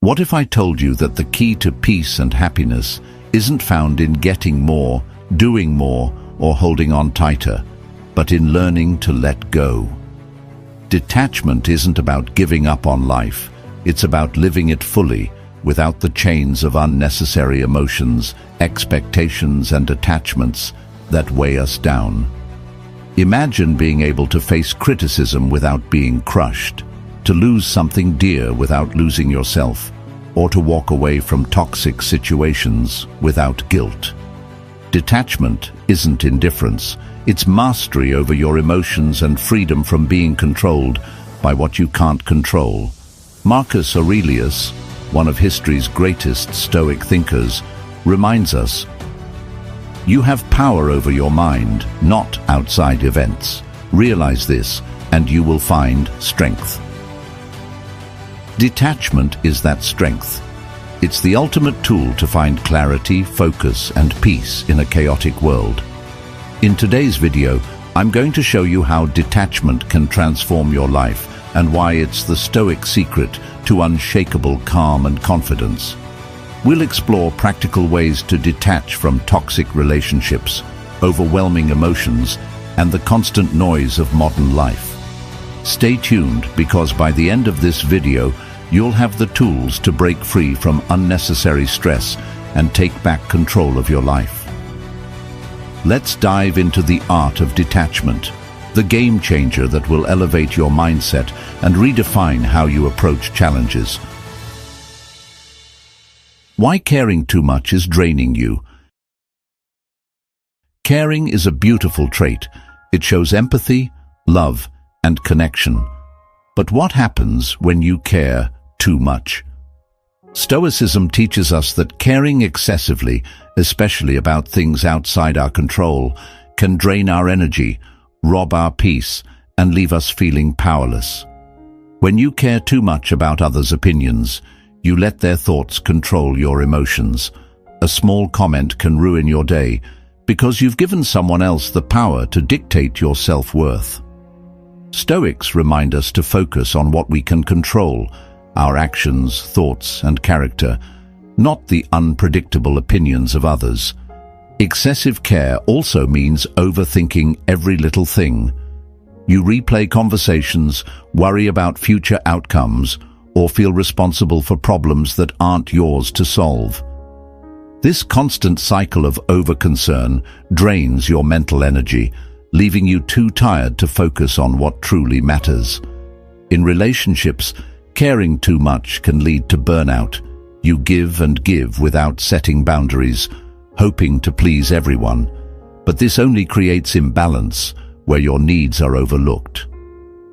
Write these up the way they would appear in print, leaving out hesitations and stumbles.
What if I told you that the key to peace and happiness isn't found in getting more, doing more, or holding on tighter, but in learning to let go? Detachment isn't about giving up on life. It's about living it fully, without the chains of unnecessary emotions, expectations, and attachments that weigh us down. Imagine being able to face criticism without being crushed, to lose something dear without losing yourself, or to walk away from toxic situations without guilt. Detachment isn't indifference. It's mastery over your emotions and freedom from being controlled by what you can't control. Marcus Aurelius, one of history's greatest Stoic thinkers, reminds us, "You have power over your mind, not outside events. Realize this, and you will find strength." Detachment is that strength. It's the ultimate tool to find clarity, focus, and peace in a chaotic world. In today's video, I'm going to show you how detachment can transform your life and why it's the Stoic secret to unshakable calm and confidence. We'll explore practical ways to detach from toxic relationships, overwhelming emotions, and the constant noise of modern life. Stay tuned, because by the end of this video, you'll have the tools to break free from unnecessary stress and take back control of your life. Let's dive into the art of detachment, the game changer that will elevate your mindset and redefine how you approach challenges. Why caring too much is draining you. Caring is a beautiful trait. It shows empathy, love, and connection. But what happens when you care too much? Stoicism teaches us that caring excessively, especially about things outside our control, can drain our energy, rob our peace, and leave us feeling powerless. When you care too much about others' opinions, you let their thoughts control your emotions. A small comment can ruin your day because you've given someone else the power to dictate your self-worth. Stoics remind us to focus on what we can control, our actions, thoughts, and character, not the unpredictable opinions of others. Excessive care also means overthinking every little thing. You replay conversations, worry about future outcomes, or feel responsible for problems that aren't yours to solve. This constant cycle of overconcern drains your mental energy, leaving you too tired to focus on what truly matters. In relationships, caring too much can lead to burnout. You give and give without setting boundaries, hoping to please everyone. But this only creates imbalance, where your needs are overlooked.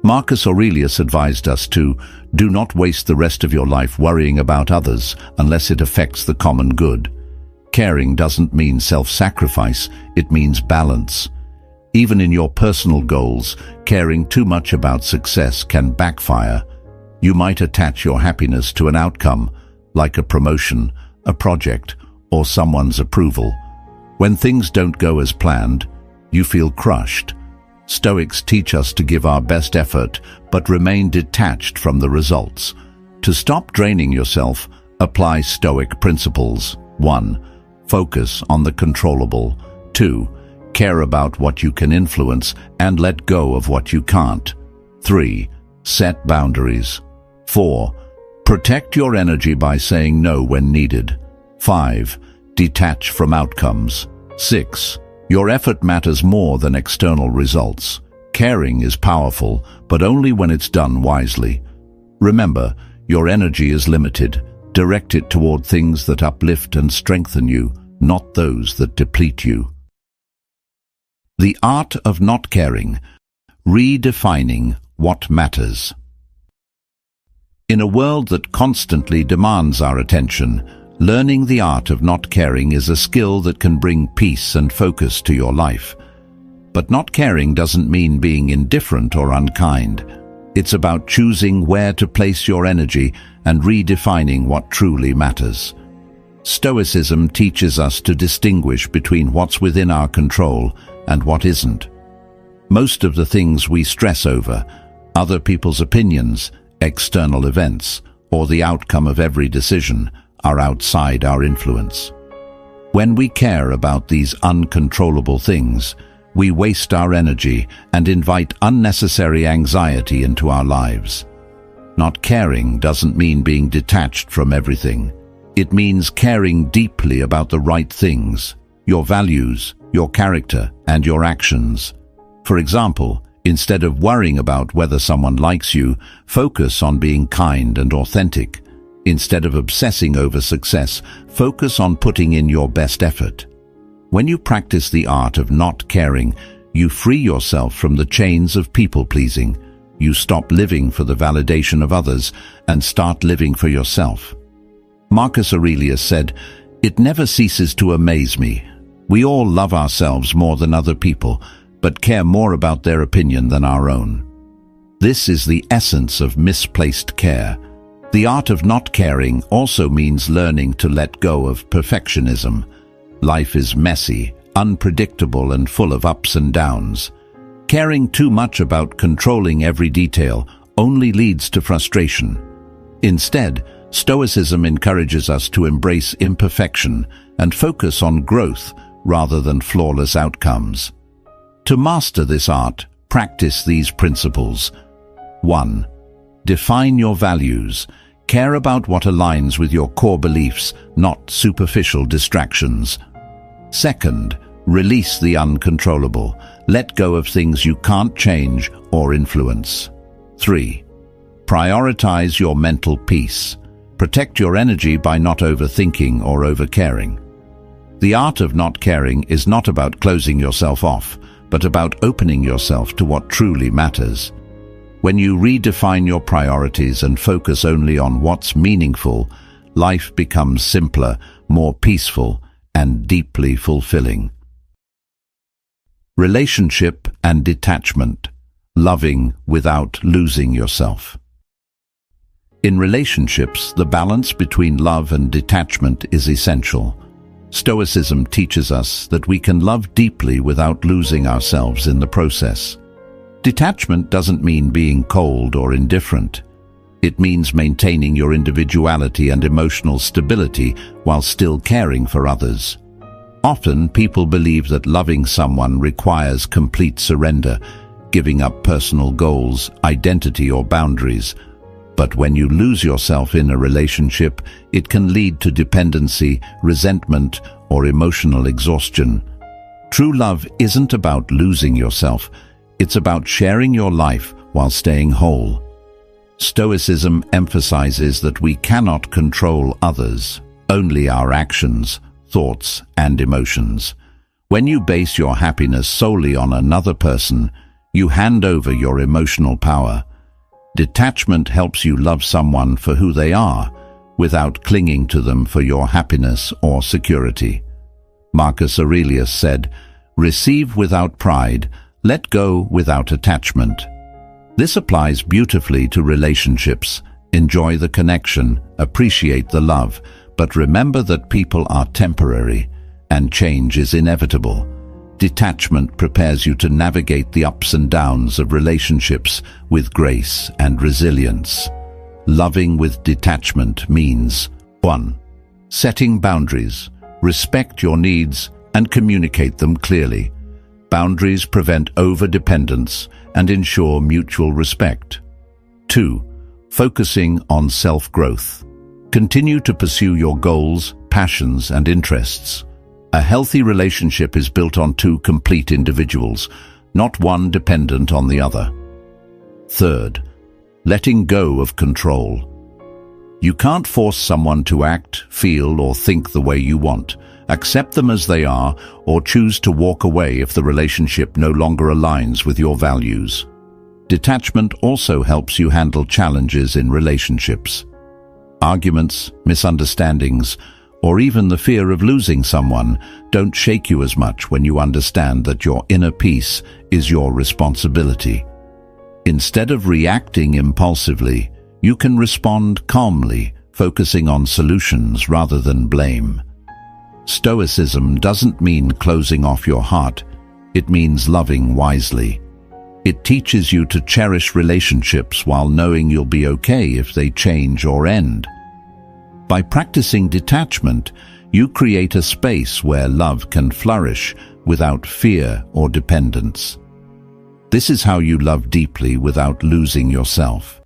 Marcus Aurelius advised us to do not waste the rest of your life worrying about others unless it affects the common good. Caring doesn't mean self-sacrifice, it means balance. Even in your personal goals, caring too much about success can backfire. You might attach your happiness to an outcome, like a promotion, a project, or someone's approval. When things don't go as planned, you feel crushed. Stoics teach us to give our best effort, but remain detached from the results. To stop draining yourself, apply Stoic principles. 1. Focus on the controllable. 2. Care about what you can influence and let go of what you can't. 3. Set boundaries. 4. Protect your energy by saying no when needed. 5. Detach from outcomes. 6. Your effort matters more than external results. Caring is powerful, but only when it's done wisely. Remember, your energy is limited. Direct it toward things that uplift and strengthen you, not those that deplete you. The art of not caring, redefining what matters. In a world that constantly demands our attention, learning the art of not caring is a skill that can bring peace and focus to your life. But not caring doesn't mean being indifferent or unkind. It's about choosing where to place your energy and redefining what truly matters. Stoicism teaches us to distinguish between what's within our control and what isn't. Most of the things we stress over, other people's opinions, external events, or the outcome of every decision are outside our influence. When we care about these uncontrollable things, we waste our energy and invite unnecessary anxiety into our lives. Not caring doesn't mean being detached from everything. It means caring deeply about the right things, your values, your character, and your actions. For example, instead of worrying about whether someone likes you, focus on being kind and authentic. Instead of obsessing over success, focus on putting in your best effort. When you practice the art of not caring, you free yourself from the chains of people-pleasing. You stop living for the validation of others and start living for yourself. Marcus Aurelius said, "It never ceases to amaze me. We all love ourselves more than other people, but care more about their opinion than our own." This is the essence of misplaced care. The art of not caring also means learning to let go of perfectionism. Life is messy, unpredictable, and full of ups and downs. Caring too much about controlling every detail only leads to frustration. Instead, Stoicism encourages us to embrace imperfection and focus on growth rather than flawless outcomes. To master this art, practice these principles. 1. Define your values. Care about what aligns with your core beliefs, not superficial distractions. 2. Release the uncontrollable. Let go of things you can't change or influence. 3. Prioritize your mental peace. Protect your energy by not overthinking or overcaring. The art of not caring is not about closing yourself off, but about opening yourself to what truly matters. When you redefine your priorities and focus only on what's meaningful, life becomes simpler, more peaceful, and deeply fulfilling. Relationship and detachment. Loving without losing yourself. In relationships, the balance between love and detachment is essential. Stoicism teaches us that we can love deeply without losing ourselves in the process. Detachment doesn't mean being cold or indifferent. It means maintaining your individuality and emotional stability while still caring for others. Often, people believe that loving someone requires complete surrender, giving up personal goals, identity, or boundaries. But when you lose yourself in a relationship, it can lead to dependency, resentment, or emotional exhaustion. True love isn't about losing yourself. It's about sharing your life while staying whole. Stoicism emphasizes that we cannot control others, only our actions, thoughts, and emotions. When you base your happiness solely on another person, you hand over your emotional power. Detachment helps you love someone for who they are, without clinging to them for your happiness or security. Marcus Aurelius said, "Receive without pride, let go without attachment." This applies beautifully to relationships. Enjoy the connection, appreciate the love, but remember that people are temporary and change is inevitable. Detachment prepares you to navigate the ups and downs of relationships with grace and resilience. Loving with detachment means 1. Setting boundaries. Respect your needs and communicate them clearly. Boundaries prevent over-dependence and ensure mutual respect. 2. Focusing on self-growth. Continue to pursue your goals, passions, and interests. A healthy relationship is built on two complete individuals, not one dependent on the other. 3. Letting go of control. You can't force someone to act, feel, or think the way you want. Accept them as they are, or choose to walk away if the relationship no longer aligns with your values. Detachment also helps you handle challenges in relationships. Arguments, misunderstandings, or even the fear of losing someone don't shake you as much when you understand that your inner peace is your responsibility. Instead of reacting impulsively, you can respond calmly, focusing on solutions rather than blame. Stoicism doesn't mean closing off your heart. It means loving wisely. It teaches you to cherish relationships while knowing you'll be okay if they change or end. By practicing detachment, you create a space where love can flourish without fear or dependence. This is how you love deeply without losing yourself.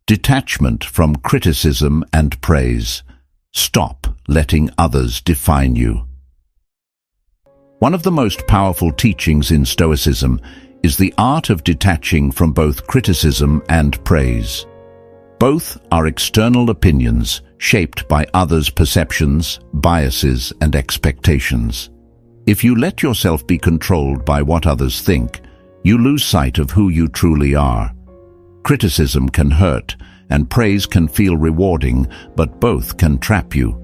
Detachment from criticism and praise. Stop letting others define you. One of the most powerful teachings in Stoicism is the art of detaching from both criticism and praise. Both are external opinions shaped by others' perceptions, biases, and expectations. If you let yourself be controlled by what others think, you lose sight of who you truly are. Criticism can hurt, and praise can feel rewarding, but both can trap you.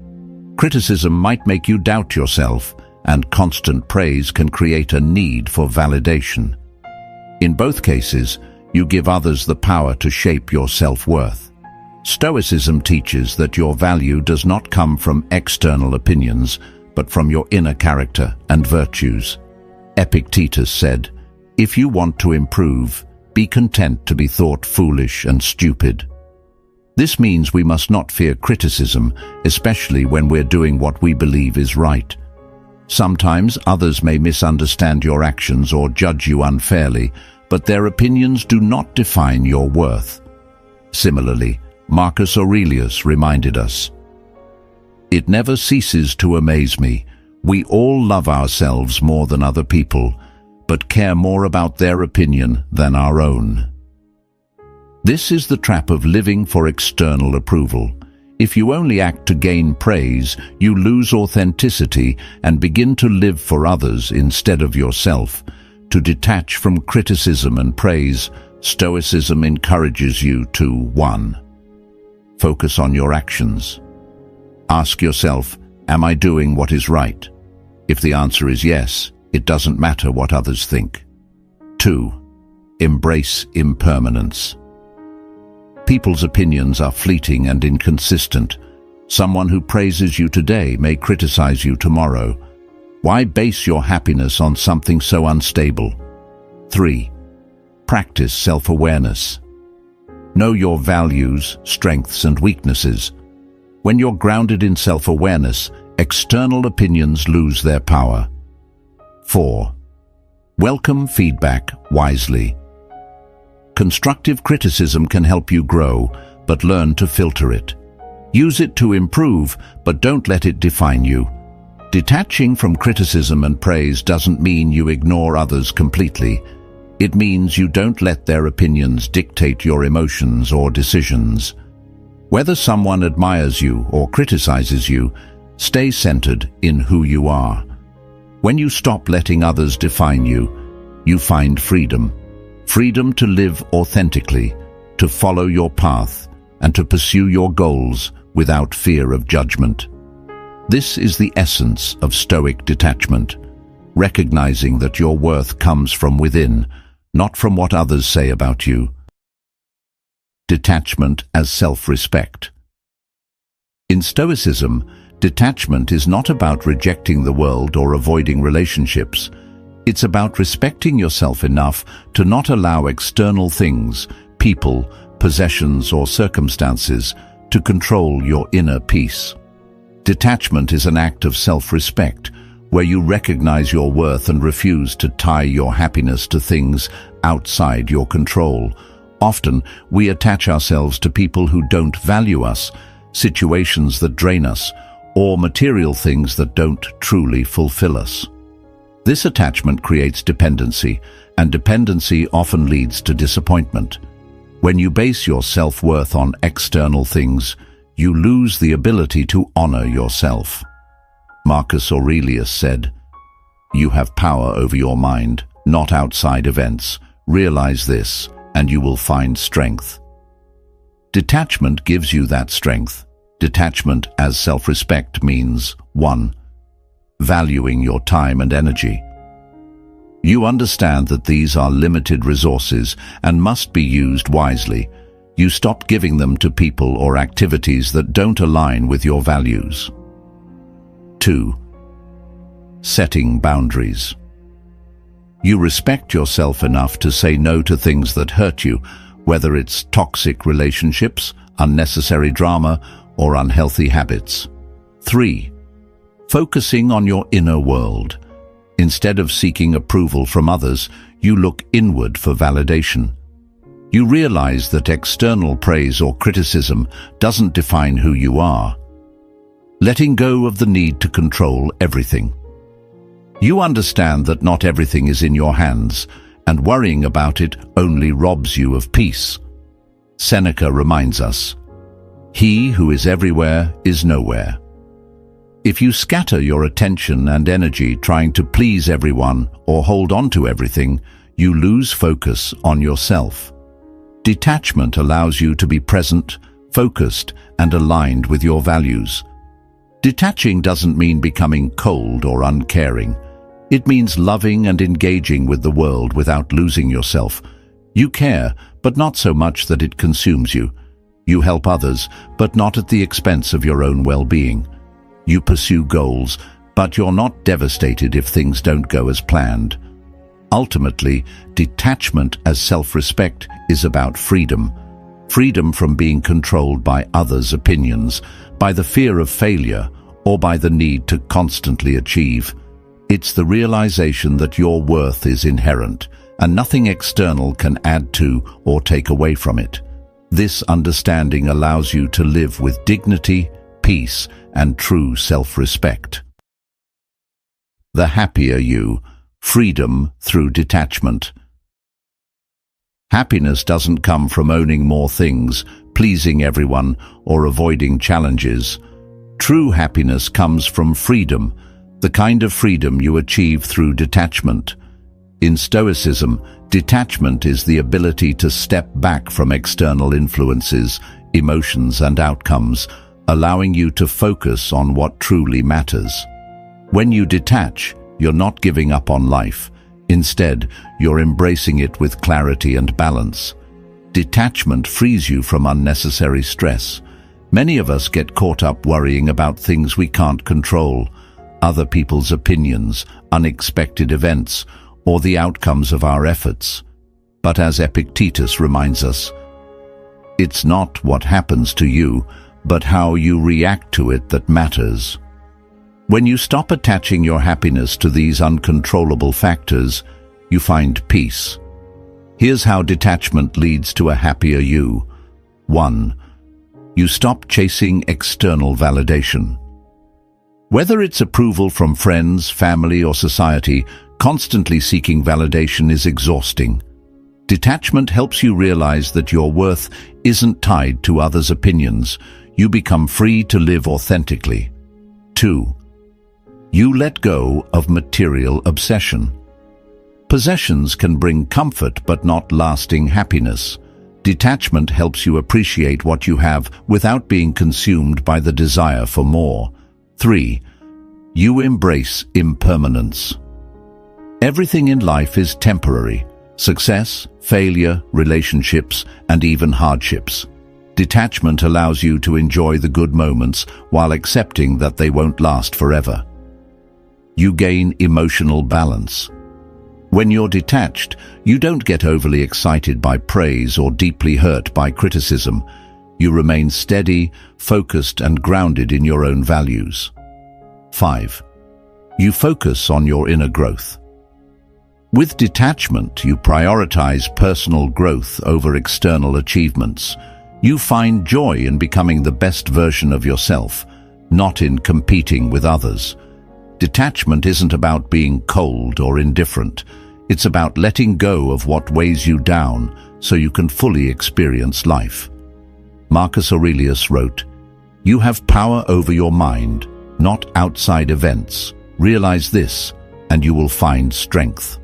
Criticism might make you doubt yourself, and constant praise can create a need for validation. In both cases, you give others the power to shape your self-worth. Stoicism teaches that your value does not come from external opinions, but from your inner character and virtues. Epictetus said, "If you want to improve, be content to be thought foolish and stupid." This means we must not fear criticism, especially when we're doing what we believe is right. Sometimes others may misunderstand your actions or judge you unfairly, but their opinions do not define your worth. Similarly, Marcus Aurelius reminded us, "It never ceases to amaze me. We all love ourselves more than other people, but care more about their opinion than our own." This is the trap of living for external approval. If you only act to gain praise, you lose authenticity and begin to live for others instead of yourself. To detach from criticism and praise, Stoicism encourages you to 1. Focus on your actions. Ask yourself, am I doing what is right? If the answer is yes, it doesn't matter what others think. 2. Embrace impermanence. People's opinions are fleeting and inconsistent. Someone who praises you today may criticize you tomorrow. Why base your happiness on something so unstable? 3. Practice self-awareness. Know your values, strengths, and weaknesses. When you're grounded in self-awareness, external opinions lose their power. 4. Welcome feedback wisely. Constructive criticism can help you grow, but learn to filter it. Use it to improve, but don't let it define you. Detaching from criticism and praise doesn't mean you ignore others completely. It means you don't let their opinions dictate your emotions or decisions. Whether someone admires you or criticizes you, stay centered in who you are. When you stop letting others define you, you find freedom. Freedom to live authentically, to follow your path, and to pursue your goals without fear of judgment. This is the essence of Stoic detachment, recognizing that your worth comes from within, not from what others say about you. Detachment as self-respect. In Stoicism, detachment is not about rejecting the world or avoiding relationships. It's about respecting yourself enough to not allow external things, people, possessions, or circumstances to control your inner peace. Detachment is an act of self-respect, where you recognize your worth and refuse to tie your happiness to things outside your control. Often, we attach ourselves to people who don't value us, situations that drain us, or material things that don't truly fulfill us. This attachment creates dependency, and dependency often leads to disappointment. When you base your self-worth on external things, you lose the ability to honor yourself. Marcus Aurelius said, "You have power over your mind, not outside events. Realize this, and you will find strength." Detachment gives you that strength. Detachment as self-respect means 1. Valuing your time and energy. You understand that these are limited resources and must be used wisely. You stop giving them to people or activities that don't align with your values. 2. Setting boundaries. You respect yourself enough to say no to things that hurt you, whether it's toxic relationships, unnecessary drama, or unhealthy habits. 3. Focusing on your inner world. Instead of seeking approval from others, you look inward for validation. You realize that external praise or criticism doesn't define who you are. Letting go of the need to control everything. You understand that not everything is in your hands, and worrying about it only robs you of peace. Seneca reminds us, "He who is everywhere is nowhere." If you scatter your attention and energy trying to please everyone or hold on to everything, you lose focus on yourself. Detachment allows you to be present, focused, and aligned with your values. Detaching doesn't mean becoming cold or uncaring. It means loving and engaging with the world without losing yourself. You care, but not so much that it consumes you. You help others, but not at the expense of your own well-being. You pursue goals, but you're not devastated if things don't go as planned. Ultimately, detachment as self-respect is about freedom. Freedom from being controlled by others' opinions, by the fear of failure, or by the need to constantly achieve. It's the realization that your worth is inherent, and nothing external can add to or take away from it. This understanding allows you to live with dignity, peace, and true self-respect. The happier you, freedom through detachment. Happiness doesn't come from owning more things, pleasing everyone, or avoiding challenges. True happiness comes from freedom, the kind of freedom you achieve through detachment. In Stoicism, detachment is the ability to step back from external influences, emotions, and outcomes, allowing you to focus on what truly matters. When you detach, you're not giving up on life. Instead, you're embracing it with clarity and balance. Detachment frees you from unnecessary stress. Many of us get caught up worrying about things we can't control, other people's opinions, unexpected events, or the outcomes of our efforts. But as Epictetus reminds us, it's not what happens to you, but how you react to it that matters. When you stop attaching your happiness to these uncontrollable factors, you find peace. Here's how detachment leads to a happier you. 1. You stop chasing external validation. Whether it's approval from friends, family, or society, constantly seeking validation is exhausting. Detachment helps you realize that your worth isn't tied to others' opinions. You become free to live authentically. 2. You let go of material obsession. Possessions can bring comfort but not lasting happiness. Detachment helps you appreciate what you have without being consumed by the desire for more. 3. You embrace impermanence. Everything in life is temporary. Success, failure, relationships, and even hardships. Detachment allows you to enjoy the good moments while accepting that they won't last forever. You gain emotional balance. When you're detached, you don't get overly excited by praise or deeply hurt by criticism. You remain steady, focused, and grounded in your own values. 5. You focus on your inner growth. With detachment, you prioritize personal growth over external achievements. You find joy in becoming the best version of yourself, not in competing with others. Detachment isn't about being cold or indifferent. It's about letting go of what weighs you down so you can fully experience life. Marcus Aurelius wrote, "You have power over your mind, not outside events. Realize this, and you will find strength."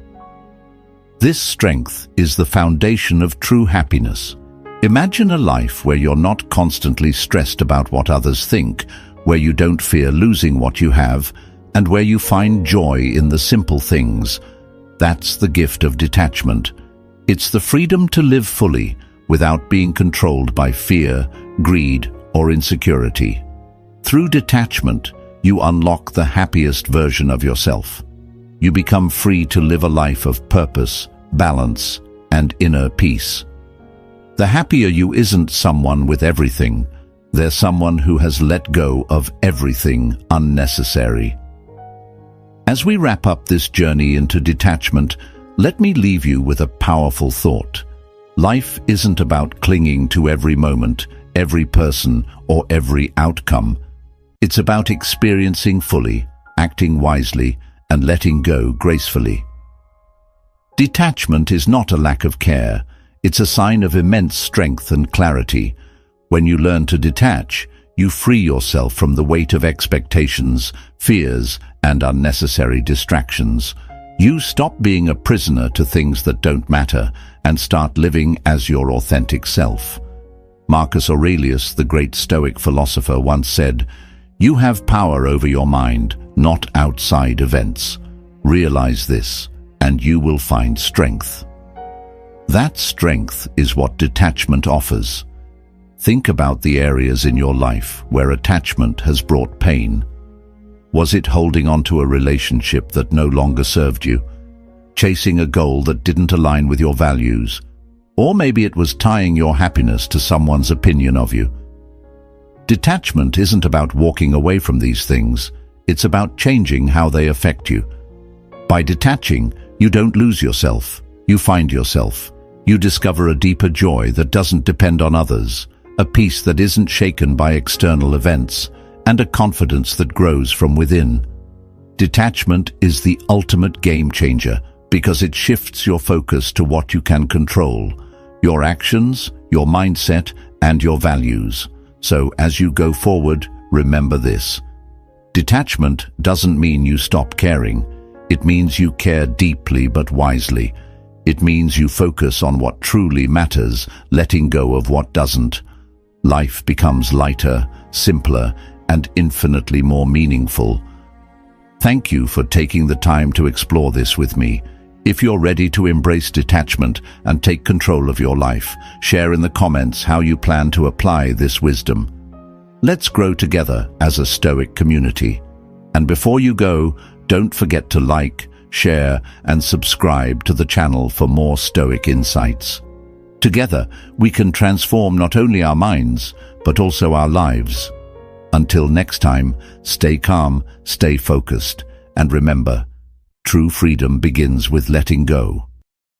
This strength is the foundation of true happiness. Imagine a life where you're not constantly stressed about what others think, where you don't fear losing what you have, and where you find joy in the simple things. That's the gift of detachment. It's the freedom to live fully without being controlled by fear, greed, or insecurity. Through detachment, you unlock the happiest version of yourself. You become free to live a life of purpose, balance, and inner peace. The happier you isn't someone with everything, they're someone who has let go of everything unnecessary. As we wrap up this journey into detachment, let me leave you with a powerful thought. Life isn't about clinging to every moment, every person, or every outcome. It's about experiencing fully, acting wisely, and letting go gracefully. Detachment is not a lack of care. It's a sign of immense strength and clarity. When you learn to detach, you free yourself from the weight of expectations, fears, and unnecessary distractions. You stop being a prisoner to things that don't matter and start living as your authentic self. Marcus Aurelius, the great Stoic philosopher, once said, "You have power over your mind, not outside events. Realize this, and you will find strength." That strength is what detachment offers. Think about the areas in your life where attachment has brought pain. Was it holding on to a relationship that no longer served you? Chasing a goal that didn't align with your values? Or maybe it was tying your happiness to someone's opinion of you. Detachment isn't about walking away from these things. It's about changing how they affect you. By detaching, you don't lose yourself. You find yourself. You discover a deeper joy that doesn't depend on others, a peace that isn't shaken by external events, and a confidence that grows from within. Detachment is the ultimate game changer because it shifts your focus to what you can control, your actions, your mindset, and your values. So as you go forward, remember this. Detachment doesn't mean you stop caring. It means you care deeply but wisely. It means you focus on what truly matters, letting go of what doesn't. Life becomes lighter, simpler, and infinitely more meaningful. Thank you for taking the time to explore this with me. If you're ready to embrace detachment and take control of your life, share in the comments how you plan to apply this wisdom. Let's grow together as a Stoic community. And before you go, don't forget to like, share, and subscribe to the channel for more Stoic insights. Together, we can transform not only our minds, but also our lives. Until next time, stay calm, stay focused, and remember, true freedom begins with letting go.